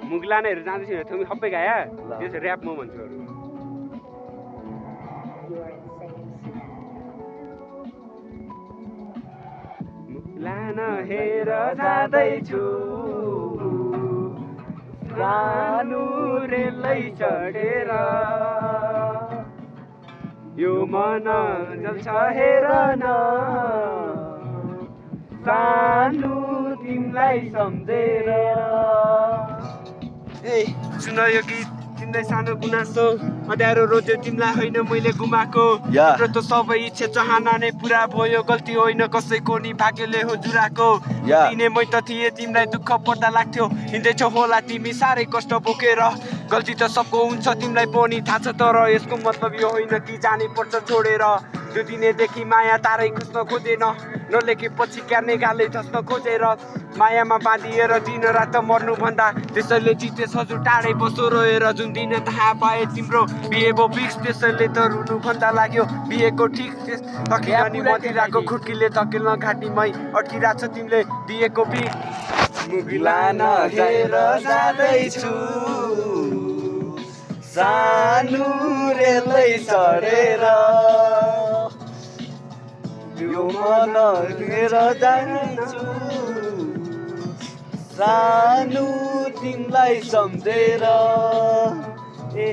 मुगलानेहरू जाँदैछ थोमी सबै गाया त्यसो ऱ्याप म भन्छु अरू मुगलान हेर जाँदैछु सानो रेलै चढेर यो मन जल्छ हेर न सानो तिमीलाई सम्झेर ए सुन यो गीत तिमीलाई सानो गुनासो अँध्यारो रोज्यो तिमीलाई होइन मैले गुमाएको तिम्रो त सबै इच्छा चाहना नै पुरा भयो गल्ती होइन कसैको नि भाग्यले हो जुराको दिने मै त थिएँ तिमीलाई दुःख पर्दा लाग्थ्यो हिँड्दैछौ होला तिमी साह्रै कष्ट बोकेर गल्ती त सबको हुन्छ तिमीलाई पनि थाहा छ तर यसको मतलब यो होइन कि जानै पर्छ छोडेर त्यो दिनेदेखि माया तारै खुज्न खोजेन नलेखेपछि क्यार्ने गाले धस्न खोजेर मायामा बाँधिएर दिन रात मर्नुभन्दा त्यसैले जिते सजु टाढै बसो रोएर जुन दिन थाहा पाए तिम्रो बिहे भो फिक्स त्यसैले त रुनुभन्दा लाग्यो बिहेको ठिक तकिन नि मदिराको खुड्कीले तकिल्न घाँटीमै अड्किरहेको छ तिमीले दिएको बिक मुगिलान हेर जाँदैछु सानो रेलै चढेर यो मन हेर जान्छु सानो तिमीलाई सम्झेर ए